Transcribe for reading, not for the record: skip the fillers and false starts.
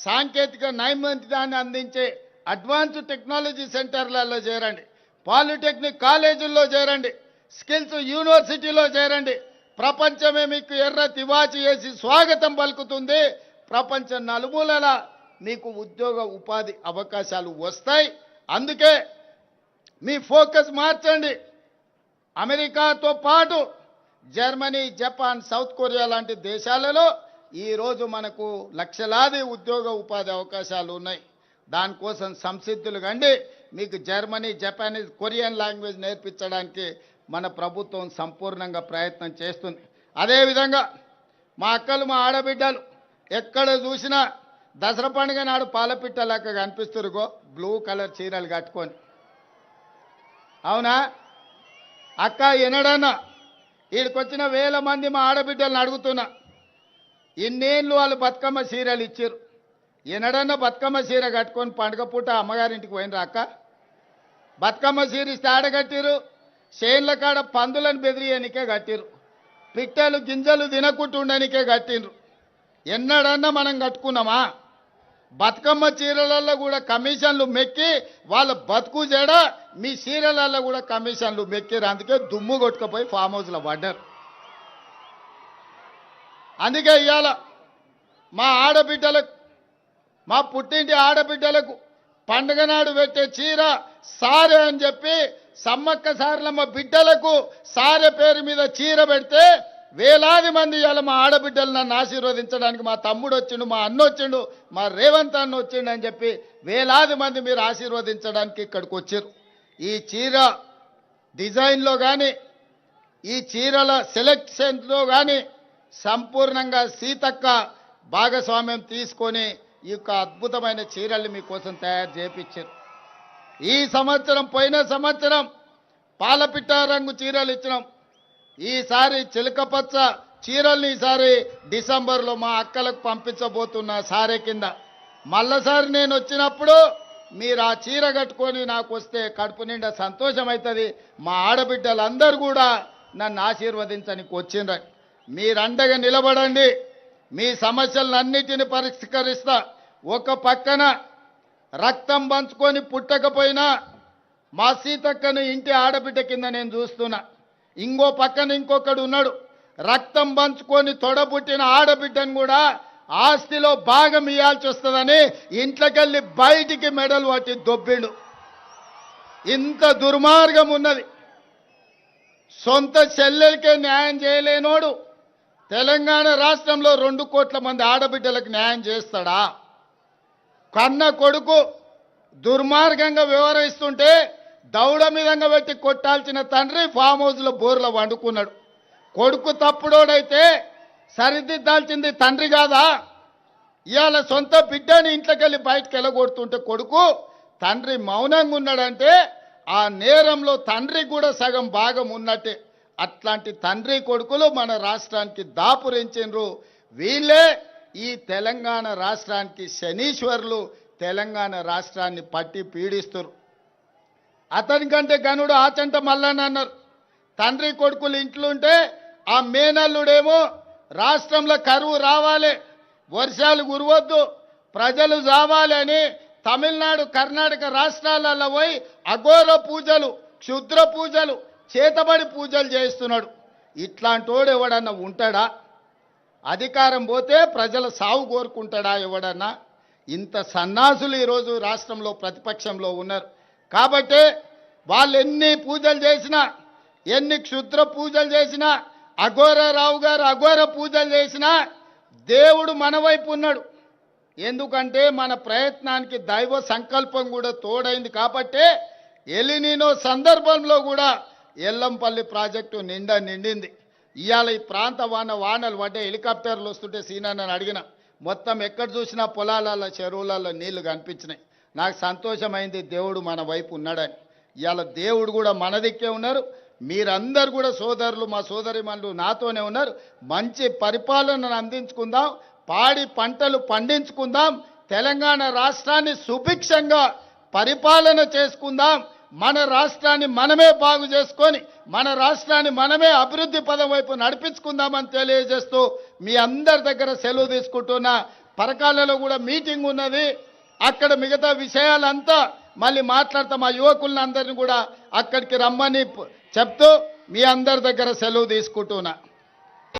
సాంకేతిక నైపుణ్యాన్ని అందించే అడ్వాన్స్ టెక్నాలజీ సెంటర్లలో చేరండి, పాలిటెక్నిక్ కాలేజీల్లో చేరండి, స్కిల్స్ యూనివర్సిటీలో చేరండి. ప్రపంచమే మీకు ఎర్ర తివాచి వేసి స్వాగతం పలుకుతుంది. ప్రపంచ నలుమూలల మీకు ఉద్యోగ ఉపాధి అవకాశాలు వస్తాయి. అందుకే మీ ఫోకస్ మార్చండి. అమెరికాతో పాటు జర్మనీ, జపాన్, సౌత్ కొరియా లాంటి దేశాలలో ఈరోజు మనకు లక్షలాది ఉద్యోగ ఉపాధి అవకాశాలు ఉన్నాయి. దానికోసం సంసిద్ధులు కండి. మీకు జర్మనీ, జపానీస్, కొరియన్ లాంగ్వేజ్ నేర్పించడానికి మన ప్రభుత్వం సంపూర్ణంగా ప్రయత్నం చేస్తుంది. అదేవిధంగా మా అక్కలు, మా ఆడబిడ్డలు ఎక్కడ చూసినా దసరా పండుగ నాడు పాలపిట్టలాగా కనిపిస్తురుగో బ్లూ కలర్ చీరలు కట్టుకొని. అవునా అక్క? ఎన్నడన్నా వీడికొచ్చిన వేల మంది మా ఆడబిడ్డలను అడుగుతున్నా, ఇన్నేళ్ళు వాళ్ళు బతుకమ్మ చీరలు ఇచ్చారు, ఎన్నడన్నా బతుకమ్మ చీర కట్టుకొని పండుగ పూట అమ్మగారింటికి పోయినరా అక్క? బతుకమ్మ చీర ఇస్తే ఆడగట్టిరు, చేన్ల కాడ పందులను బెదిరియనికే కట్టిరు, పిట్టలు గింజలు తినకుంటుండనికే కట్టిండ్రు. ఎన్నడన్నా మనం కట్టుకున్నామా? బతుకమ్మ చీరలలో కూడా కమిషన్లు మెక్కి వాళ్ళ బతుకు జడ మీ చీరలలో కూడా కమిషన్లు మెక్కిరు. అందుకే దుమ్ము కొట్టుకుపోయి ఫామ్ హౌస్లో పడ్డారు. అందుకే ఇవాళ మా ఆడబిడ్డలకు, మా పుట్టింటి ఆడబిడ్డలకు పండుగ నాడు పెట్టే చీర సారె అని చెప్పి సమ్మక్క సారలమ్మ బిడ్డలకు సారె పేరు మీద చీర పెడితే వేలాది మంది ఇవాళ మా ఆడబిడ్డలు నన్ను ఆశీర్వదించడానికి మా తమ్ముడు వచ్చిండు, మా అన్న వచ్చిండు, మా రేవంత్ అన్న వచ్చిండు అని చెప్పి వేలాది మంది మీరు ఆశీర్వదించడానికి ఇక్కడికి వచ్చారు. ఈ చీర డిజైన్లో కానీ ఈ చీరల సెలెక్షన్లో కానీ సంపూర్ణంగా సీతక్క భాగస్వామ్యం తీసుకొని ఈ యొక్క అద్భుతమైన చీరల్ని మీకోసం తయారు చేయించారు. ఈ సంవత్సరం, పోయిన సంవత్సరం పాలపిట్ట రంగు చీరలు ఇచ్చినాం. ఈసారి చిలకపచ్చ చీరల్ని ఈసారి డిసెంబర్లో మా అక్కలకు పంపించబోతున్నా సారే కింద. మళ్ళసారి నేను వచ్చినప్పుడు మీరు ఆ చీర కట్టుకొని నాకు వస్తే కడుపు నిండా సంతోషం అవుతుంది. మా ఆడబిడ్డలందరూ కూడా నన్ను ఆశీర్వదించడానికి వచ్చిండ్రు. మీరు అండగా నిలబడండి, మీ సమస్యలన్నిటిని పరిష్కరిస్తా. ఒక పక్కన రక్తం పంచుకొని పుట్టకపోయినా మా సీతక్కను ఇంటి ఆడబిడ్డ కింద నేను చూస్తున్నా. ఇంకో పక్కన ఇంకొకడు ఉన్నాడు, రక్తం పంచుకొని తొడబుట్టిన ఆడబిడ్డను కూడా ఆస్తిలో భాగం ఇవ్వాల్సి వస్తుందని ఇంట్లోకెళ్ళి బయటికి మెడలు పట్టి దొబ్బిండు. ఇంత దుర్మార్గం ఉన్నది. సొంత చెల్లెలకే న్యాయం చేయలేనోడు తెలంగాణ రాష్ట్రంలో 2 కోట్ల మంది ఆడబిడ్డలకు న్యాయం చేస్తాడా? కన్న కొడుకు దుర్మార్గంగా వ్యవహరిస్తుంటే దౌడ మీదంగా పెట్టి కొట్టాల్సిన తండ్రి ఫామ్ హౌస్లో బోర్లో వండుకున్నాడు. కొడుకు తప్పుడోడైతే సరిదిద్దాల్సింది తండ్రి కాదా? ఇవాళ సొంత బిడ్డని ఇంట్లోకి వెళ్ళి బయటకు వెళ్ళగొడుతుంటే కొడుకు, తండ్రి మౌనంగా ఉన్నాడంటే ఆ నేరంలో తండ్రి కూడా సగం భాగం ఉన్నట్టే. అట్లాంటి తండ్రి కొడుకులు మన రాష్ట్రానికి దాపురించిండ్రు. వీళ్ళే ఈ తెలంగాణ రాష్ట్రానికి శనీశ్వరులు, తెలంగాణ రాష్ట్రాన్ని పట్టి పీడిస్తారు. అతనికంటే గనుడు ఆచంట మల్లన్న అన్నారు. తండ్రి కొడుకులు ఇంట్లుంటే ఆ మేనల్లుడేమో రాష్ట్రంలో కరువు రావాలి, వర్షాలు కురవద్దు, ప్రజలు చావాలి అని తమిళనాడు, కర్ణాటక రాష్ట్రాలలో పోయి అఘోర పూజలు, క్షుద్ర పూజలు, చేతబడి పూజలు చేస్తున్నాడు. ఇట్లాంటోడు ఎవడన్నా ఉంటాడా? అధికారం పోతే ప్రజల సాగు కోరుకుంటాడా ఎవడన్నా? ఇంత సన్నాసులు ఈరోజు రాష్ట్రంలో ప్రతిపక్షంలో ఉన్నారు. కాబట్టి వాళ్ళు ఎన్ని పూజలు చేసినా, ఎన్ని క్షుద్ర పూజలు చేసినా, అఘోరరావు గారు అఘోర పూజలు చేసినా దేవుడు మన వైపు ఉన్నాడు. ఎందుకంటే మన ప్రయత్నానికి దైవ సంకల్పం కూడా తోడైంది. కాబట్టి ఎలినినో సందర్భంలో కూడా ఎల్లంపల్లి ప్రాజెక్టు నిండింది. ఇవాళ ఈ ప్రాంత వానలు పడ్డే హెలికాప్టర్లు వస్తుంటే సీనన్నని అడిగిన, మొత్తం ఎక్కడ చూసినా పొలాలలో, చెరువులలో నీళ్లు కనిపించినాయి. నాకు సంతోషమైంది, దేవుడు మన వైపు ఉన్నాడని. ఇవాళ దేవుడు కూడా మన దిక్కే ఉన్నారు. మీరందరూ కూడా సోదరులు, మా సోదరిమణులు నాతోనే ఉన్నారు. మంచి పరిపాలనను అందించుకుందాం, పాడి పంటలు పండించుకుందాం, తెలంగాణ రాష్ట్రాన్ని సుభిక్షంగా పరిపాలన చేసుకుందాం. మన రాష్ట్రాన్ని మనమే బాగు చేసుకొని మన రాష్ట్రాన్ని మనమే అభివృద్ధి పదం వైపు నడిపించుకుందామని తెలియజేస్తూ మీ అందరి దగ్గర సెలవు తీసుకుంటున్నా. పరకాలలో కూడా మీటింగ్ ఉన్నది. అక్కడ మిగతా విషయాలంతా మళ్ళీ మాట్లాడతాం. మా యువకులను అందరిని కూడా అక్కడికి రమ్మని చెప్తూ మీ అందరి దగ్గర సెలవు తీసుకుంటున్నా.